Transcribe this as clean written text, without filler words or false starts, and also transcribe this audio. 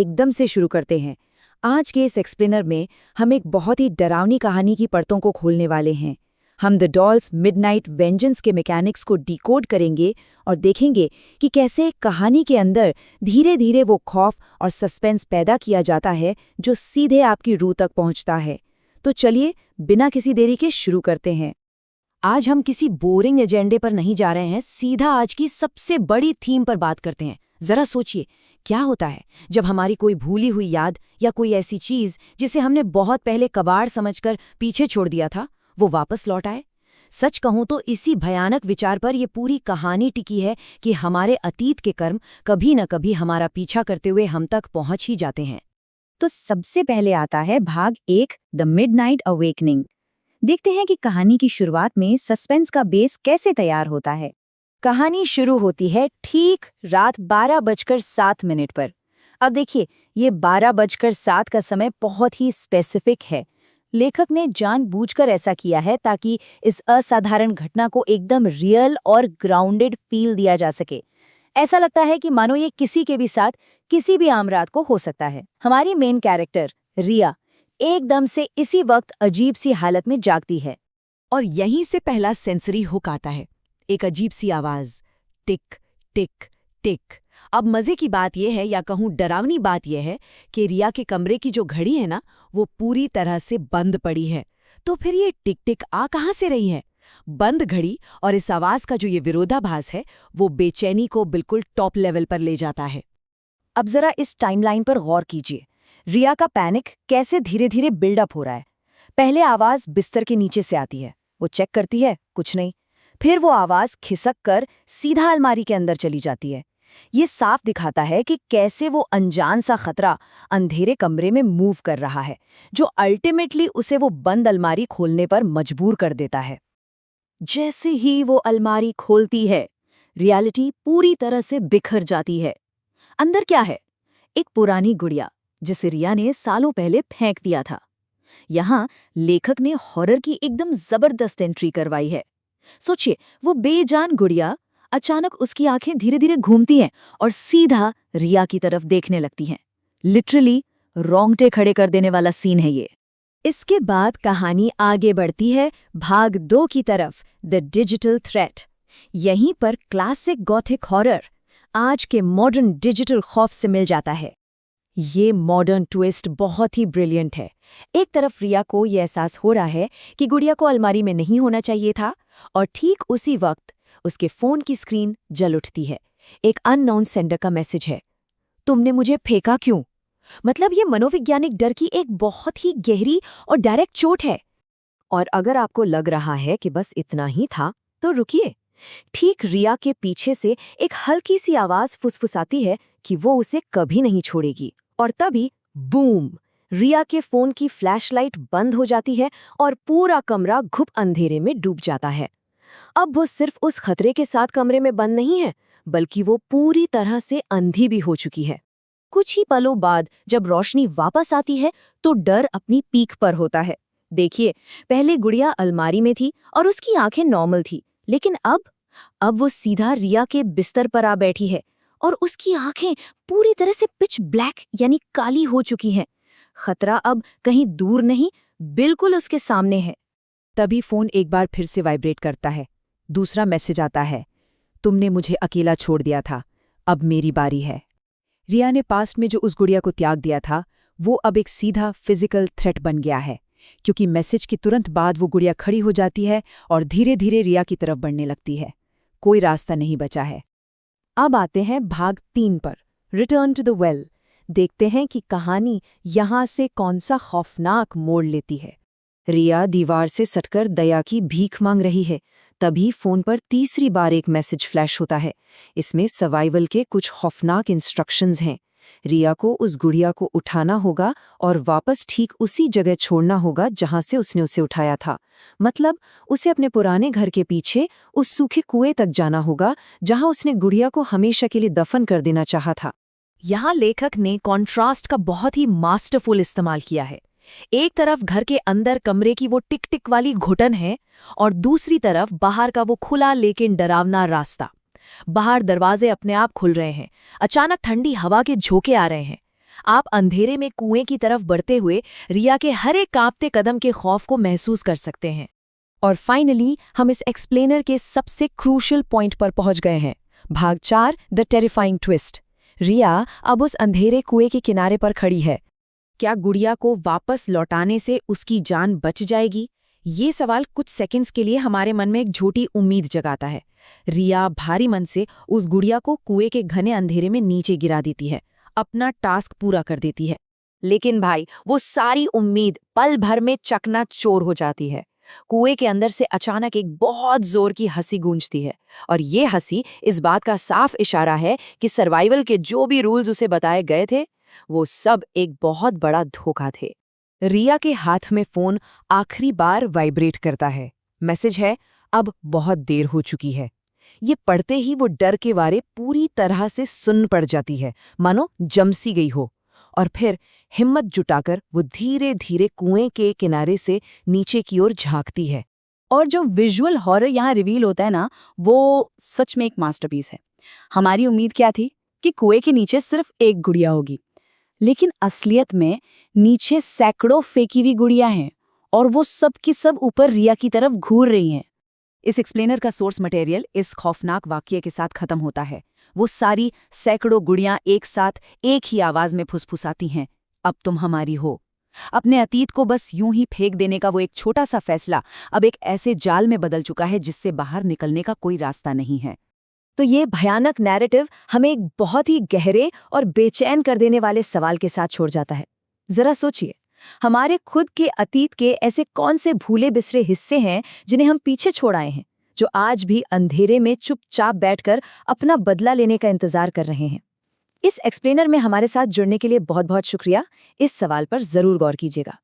एकदम से शुरू करते हैं। आज के इस एक्सप्लेनर में हम एक बहुत ही डरावनी कहानी की परतों को खोलने वाले हैं। हम द डॉल्स मिडनाइट वेंजेंस के मैकेनिक्स को डिकोड करेंगे और देखेंगे कि कैसे एक कहानी के अंदर धीरे धीरे वो खौफ और सस्पेंस पैदा किया जाता है जो सीधे आपकी रूह तक पहुंचता है। तो चलिए बिना किसी देरी के शुरू करते हैं। आज हम किसी बोरिंग एजेंडे पर नहीं जा रहे हैं, सीधा आज की सबसे बड़ी थीम पर बात करते हैं। जरा सोचिए, क्या होता है जब हमारी कोई भूली हुई याद या कोई ऐसी चीज जिसे हमने बहुत पहले कबाड़ समझकर पीछे छोड़ दिया था, वो वापस लौट आए। सच कहूं तो इसी भयानक विचार पर यह पूरी कहानी टिकी है कि हमारे अतीत के कर्म कभी न कभी हमारा पीछा करते हुए हम तक पहुंच ही जाते हैं। तो सबसे पहले आता है भाग 1, द मिडनाइट अवेकनिंग। देखते हैं कि कहानी की शुरुआत में सस्पेंस का बेस कैसे तैयार होता है। कहानी शुरू होती है ठीक रात 12:07 पर। अब देखिए, ये 12:07 का समय बहुत ही स्पेसिफिक है। लेखक ने जानबूझकर ऐसा किया है ताकि इस असाधारण घटना को एकदम रियल और ग्राउंडेड फील दिया जा सके। ऐसा लगता है कि मानो ये किसी के भी साथ किसी भी आम रात को हो सकता है। हमारी मेन कैरेक्टर रिया एकदम से इसी वक्त अजीब सी हालत में जागती है और यहीं से पहला सेंसरी हुक आता है। एक अजीब सी आवाज, टिक टिक टिक। अब मजे की बात यह है, या कहूं डरावनी बात यह है कि रिया के कमरे की जो घड़ी है ना, वो पूरी तरह से बंद पड़ी है। तो फिर ये टिक टिक आ कहां से रही है? बंद घड़ी और इस आवाज का जो ये विरोधाभास है, वो बेचैनी को बिल्कुल टॉप लेवल पर ले जाता है। अब जरा इस टाइमलाइन पर गौर कीजिए। रिया का पैनिक कैसे धीरे धीरे बिल्डअप हो रहा है। पहले आवाज बिस्तर के नीचे से आती है, वो चेक करती है, कुछ नहीं। फिर वो आवाज खिसक कर सीधा अलमारी के अंदर चली जाती है। ये साफ दिखाता है कि कैसे वो अनजान सा खतरा अंधेरे कमरे में मूव कर रहा है, जो अल्टीमेटली उसे वो बंद अलमारी खोलने पर मजबूर कर देता है। जैसे ही वो अलमारी खोलती है, रियलिटी पूरी तरह से बिखर जाती है। अंदर क्या है? एक पुरानी गुड़िया जिसे रिया ने सालों पहले फेंक दिया था। यहाँ लेखक ने हॉरर की एकदम जबरदस्त एंट्री करवाई है। सोचिए, वो बेजान गुड़िया अचानक उसकी आंखें धीरे धीरे घूमती हैं और सीधा रिया की तरफ देखने लगती हैं। लिटरली रोंगटे खड़े कर देने वाला सीन है ये। इसके बाद कहानी आगे बढ़ती है भाग 2 की तरफ, द डिजिटल थ्रेट। यहीं पर क्लासिक गॉथिक हॉरर आज के मॉडर्न डिजिटल खौफ से मिल जाता है। ये मॉडर्न ट्विस्ट बहुत ही ब्रिलियंट है। एक तरफ रिया को ये एहसास हो रहा है कि गुड़िया को अलमारी में नहीं होना चाहिए था, और ठीक उसी वक्त उसके फोन की स्क्रीन जल उठती है। एक अननोन सेंडर का मैसेज है, तुमने मुझे फेंका क्यों? मतलब ये मनोवैज्ञानिक डर की एक बहुत ही गहरी और डायरेक्ट चोट है। और अगर आपको लग रहा है कि बस इतना ही था, तो रुकिए। ठीक रिया के पीछे से एक हल्की सी आवाज फुसफुसाती है कि वो उसे कभी नहीं छोड़ेगी। और तभी बूम, रिया के फोन की फ्लैशलाइट बंद हो जाती है और पूरा कमरा घुप अंधेरे में डूब जाता है। अब वो सिर्फ उस खतरे के साथ कमरे में बंद नहीं है, बल्कि वो पूरी तरह से अंधी भी हो चुकी है। कुछ ही पलों बाद जब रोशनी वापस आती है तो डर अपनी पीक पर होता है। देखिए, पहले गुड़िया अलमारी में थी और उसकी आंखें नॉर्मल थी, लेकिन अब वो सीधा रिया के बिस्तर पर आ बैठी है और उसकी आंखें पूरी तरह से पिच ब्लैक यानी काली हो चुकी हैं। खतरा अब कहीं दूर नहीं, बिल्कुल उसके सामने है। तभी फोन एक बार फिर से वाइब्रेट करता है। दूसरा मैसेज आता है, तुमने मुझे अकेला छोड़ दिया था, अब मेरी बारी है। रिया ने पास्ट में जो उस गुड़िया को त्याग दिया था, वो अब एक सीधा फिजिकल थ्रेट बन गया है, क्योंकि मैसेज के तुरंत बाद वो गुड़िया खड़ी हो जाती है और धीरे धीरे रिया की तरफ बढ़ने लगती है। कोई रास्ता नहीं बचा है। अब आते हैं भाग 3 पर, रिटर्न टू द वेल। देखते हैं कि कहानी यहाँ से कौन सा खौफनाक मोड़ लेती है। रिया दीवार से सटकर दया की भीख मांग रही है। तभी फोन पर तीसरी बार एक मैसेज फ्लैश होता है। इसमें सर्वाइवल के कुछ खौफनाक इंस्ट्रक्शंस हैं। रिया को उस गुड़िया को उठाना होगा और वापस ठीक उसी जगह छोड़ना होगा जहां से उसने उसे उठाया था। मतलब उसे अपने पुराने घर के पीछे उस सूखे कुएं तक जाना होगा जहां उसने गुड़िया को हमेशा के लिए दफन कर देना चाहा था। यहाँ लेखक ने कॉन्ट्रास्ट का बहुत ही मास्टरफुल इस्तेमाल किया है। एक तरफ घर के अंदर कमरे की वो टिक टिक वाली घुटन है और दूसरी तरफ बाहर का वो खुला लेकिन डरावना रास्ता। बाहर दरवाजे अपने आप खुल रहे हैं, अचानक ठंडी हवा के झोंके आ रहे हैं। आप अंधेरे में कुएं की तरफ बढ़ते हुए रिया के हर एक कांपते कदम के खौफ को महसूस कर सकते हैं। और फाइनली हम इस एक्सप्लेनर के सबसे क्रूशियल पॉइंट पर पहुंच गए हैं। भाग 4, द टेरिफाइंग ट्विस्ट। रिया अब उस अंधेरे कुएं के किनारे पर खड़ी है। क्या गुड़िया को वापस लौटाने से उसकी जान बच जाएगी? ये सवाल कुछ सेकंड्स के लिए हमारे मन में एक झूठी उम्मीद जगाता है। रिया भारी मन से उस गुड़िया को कुएं के घने अंधेरे में नीचे गिरा देती है, अपना टास्क पूरा कर देती है। लेकिन भाई, वो सारी उम्मीद पल भर में चकनाचूर हो जाती है। कुएं के अंदर से अचानक एक बहुत जोर की हंसी गूंजती है, और ये हंसी इस बात का साफ इशारा है कि सर्वाइवल के जो भी रूल्स उसे बताए गए थे, वो सब एक बहुत बड़ा धोखा थे। रिया के हाथ में फोन आखिरी बार वाइब्रेट करता है। मैसेज है, अब बहुत देर हो चुकी है। ये पढ़ते ही वो डर के मारे पूरी तरह से सुन्न पड़ जाती है, मानो जम सी गई हो। और फिर हिम्मत जुटाकर वो धीरे धीरे कुएं के किनारे से नीचे की ओर झांकती है। और जो विजुअल हॉरर यहाँ रिवील होता है ना, वो सच में एक मास्टरपीस है। हमारी उम्मीद क्या थी कि कुएं के नीचे सिर्फ एक गुड़िया होगी, लेकिन असलियत में नीचे सैकड़ों फेंकी हुई गुड़िया हैं, और वो सब की सब ऊपर रिया की तरफ घूर रही हैं। इस एक्सप्लेनर का सोर्स मटेरियल इस खौफनाक वाक्य के साथ खत्म होता है। वो सारी सैकड़ों गुड़ियां एक साथ एक ही आवाज में फुसफुसाती हैं, अब तुम हमारी हो। अपने अतीत को बस यूं ही फेंक देने का वो एक छोटा सा फैसला अब एक ऐसे जाल में बदल चुका है जिससे बाहर निकलने का कोई रास्ता नहीं है। तो ये भयानक नैरेटिव हमें एक बहुत ही गहरे और बेचैन कर देने वाले सवाल के साथ छोड़ जाता है। जरा सोचिए, हमारे खुद के अतीत के ऐसे कौन से भूले बिसरे हिस्से हैं जिन्हें हम पीछे छोड़ आए हैं, जो आज भी अंधेरे में चुपचाप बैठकर अपना बदला लेने का इंतजार कर रहे हैं। इस एक्सप्लेनर में हमारे साथ जुड़ने के लिए बहुत बहुत शुक्रिया। इस सवाल पर जरूर गौर कीजिएगा।